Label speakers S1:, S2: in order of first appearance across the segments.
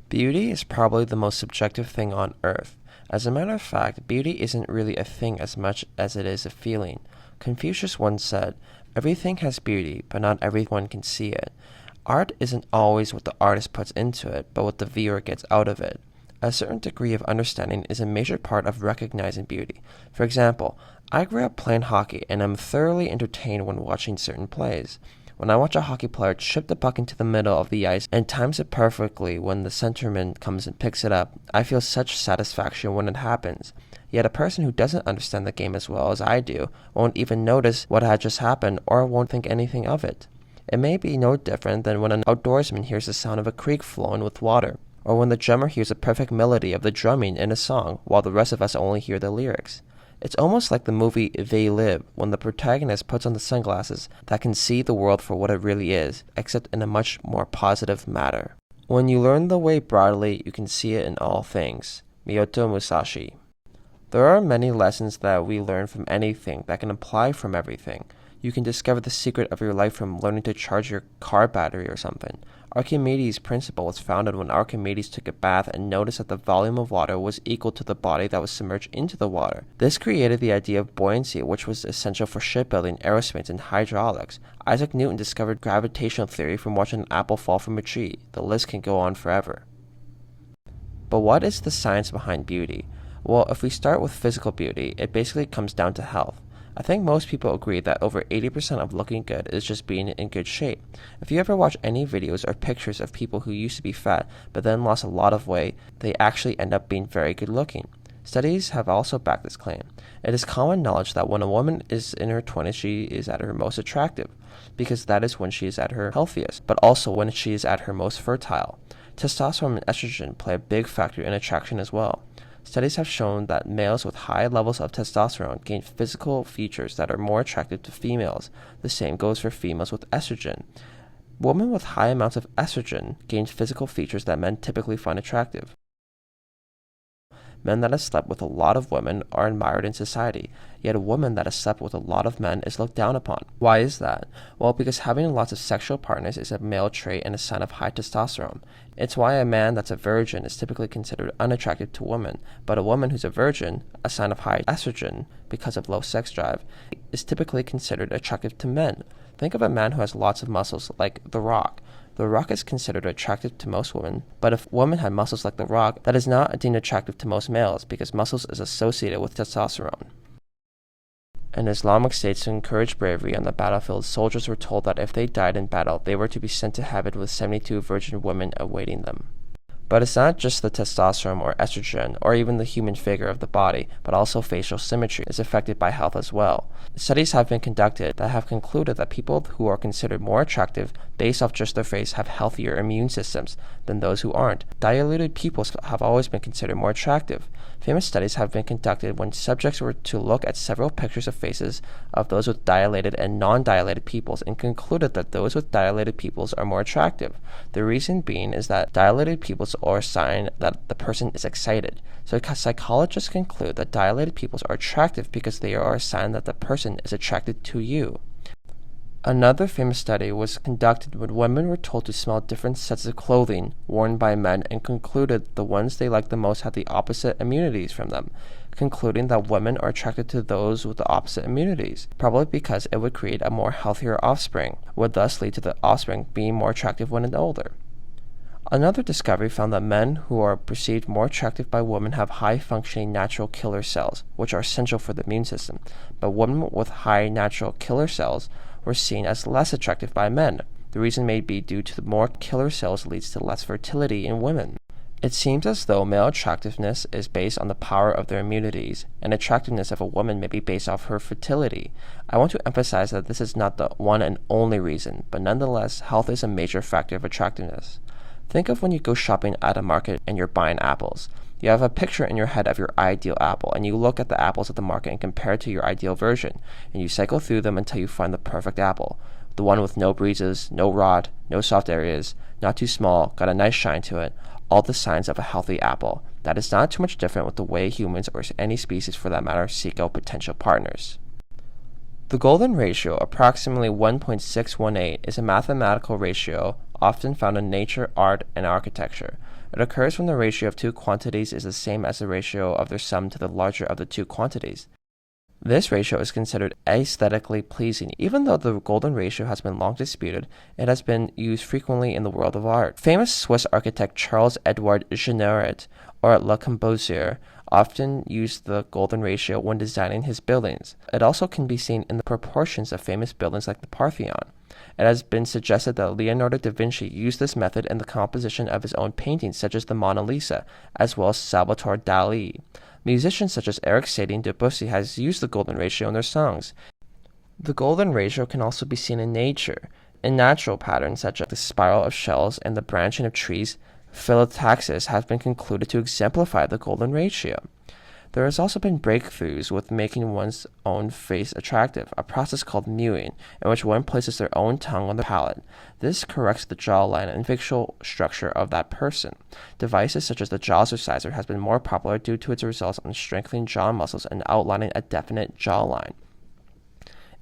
S1: Beauty is probably the most subjective thing on earth. As a matter of fact, beauty isn't really a thing as much as it is a feeling. Confucius once said, "Everything has beauty, but not everyone can see it." Art isn't always what the artist puts into it, but what the viewer gets out of it. A certain degree of understanding is a major part of recognizing beauty. For example, I grew up playing hockey and am thoroughly entertained when watching certain plays. When I watch a hockey player chip the puck into the middle of the ice and times it perfectly when the centerman comes and picks it up, I feel such satisfaction when it happens. Yet a person who doesn't understand the game as well as I do won't even notice what had just happened or won't think anything of it. It may be no different than when an outdoorsman hears the sound of a creek flowing with water, or when the drummer hears a perfect melody of the drumming in a song while the rest of us only hear the lyrics. It's almost like the movie They Live, when the protagonist puts on the sunglasses that can see the world for what it really is, except in a much more positive manner. When you learn the way broadly, you can see it in all things. Miyamoto Musashi. There are many lessons that we learn from anything that can apply from everything. You can discover the secret of your life from learning to charge your car battery or something. Archimedes' principle was founded when Archimedes took a bath and noticed that the volume of water was equal to the body that was submerged into the water. This created the idea of buoyancy, which was essential for shipbuilding, aerospace, and hydraulics. Isaac Newton discovered gravitational theory from watching an apple fall from a tree. The list can go on forever. But what is the science behind beauty? Well, if we start with physical beauty, it basically comes down to health. I think most people agree that over 80% of looking good is just being in good shape. If you ever watch any videos or pictures of people who used to be fat but then lost a lot of weight, they actually end up being very good looking. Studies have also backed this claim. It is common knowledge that when a woman is in her 20s, she is at her most attractive, because that is when she is at her healthiest, but also when she is at her most fertile. Testosterone and estrogen play a big factor in attraction as well. Studies have shown that males with high levels of testosterone gain physical features that are more attractive to females. The same goes for females with estrogen. Women with high amounts of estrogen gain physical features that men typically find attractive. Men that have slept with a lot of women are admired in society, yet a woman that has slept with a lot of men is looked down upon. Why is that? Well, because having lots of sexual partners is a male trait and a sign of high testosterone. It's why a man that's a virgin is typically considered unattractive to women, but a woman who's a virgin, a sign of high estrogen because of low sex drive, is typically considered attractive to men. Think of a man who has lots of muscles, like The Rock. The Rock is considered attractive to most women, but if women had muscles like The Rock, that is not deemed attractive to most males because muscles is associated with testosterone. In Islamic states to encourage bravery on the battlefield, soldiers were told that if they died in battle, they were to be sent to heaven with 72 virgin women awaiting them. But it's not just the testosterone or estrogen or even the human figure of the body, but also facial symmetry is affected by health as well. Studies have been conducted that have concluded that people who are considered more attractive based off just their face have healthier immune systems than those who aren't. Dilated pupils have always been considered more attractive. Famous studies have been conducted when subjects were to look at several pictures of faces of those with dilated and non-dilated pupils and concluded that those with dilated pupils are more attractive. The reason being is that dilated pupils are a sign that the person is excited. So psychologists conclude that dilated pupils are attractive because they are a sign that the person is attracted to you. Another famous study was conducted when women were told to smell different sets of clothing worn by men and concluded the ones they liked the most had the opposite immunities from them, concluding that women are attracted to those with the opposite immunities, probably because it would create a more healthier offspring, would thus lead to the offspring being more attractive when older. Another discovery found that men who are perceived more attractive by women have high-functioning natural killer cells, which are essential for the immune system, but women with high natural killer cells were seen as less attractive by men. The reason may be due to the more killer cells leads to less fertility in women. It seems as though male attractiveness is based on the power of their immunities, and attractiveness of a woman may be based off her fertility. I want to emphasize that this is not the one and only reason, but nonetheless, health is a major factor of attractiveness. Think of when you go shopping at a market and you're buying apples. You have a picture in your head of your ideal apple, and you look at the apples at the market and compare it to your ideal version, and you cycle through them until you find the perfect apple. The one with no breezes, no rot, no soft areas, not too small, got a nice shine to it, all the signs of a healthy apple. That is not too much different with the way humans, or any species for that matter, seek out potential partners. The golden ratio, approximately 1.618, is a mathematical ratio often found in nature, art, and architecture. It occurs when the ratio of two quantities is the same as the ratio of their sum to the larger of the two quantities. This ratio is considered aesthetically pleasing. Even though the golden ratio has been long disputed, it has been used frequently in the world of art. Famous Swiss architect Charles Edward Jeanneret, or Le Corbusier, often used the golden ratio when designing his buildings. It also can be seen in the proportions of famous buildings like the Parthenon. It has been suggested that Leonardo da Vinci used this method in the composition of his own paintings, such as the Mona Lisa, as well as Salvatore Dali. Musicians such as Eric Satie and Debussy has used the golden ratio in their songs. The golden ratio can also be seen in nature. In natural patterns such as the spiral of shells and the branching of trees, phyllotaxis have been concluded to exemplify the golden ratio. There has also been breakthroughs with making one's own face attractive, a process called mewing, in which one places their own tongue on the palate. This corrects the jawline and facial structure of that person. Devices such as the Jawzrsizer has been more popular due to its results on strengthening jaw muscles and outlining a definite jawline.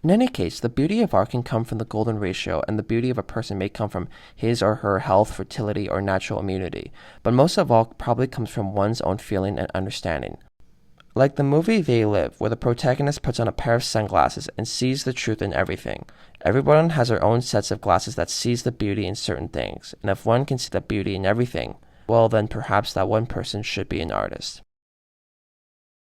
S1: In any case, the beauty of art can come from the golden ratio, and the beauty of a person may come from his or her health, fertility, or natural immunity, but most of all probably comes from one's own feeling and understanding. Like the movie They Live, where the protagonist puts on a pair of sunglasses and sees the truth in everything. Everyone has their own sets of glasses that sees the beauty in certain things, and if one can see the beauty in everything, well then perhaps that one person should be an artist.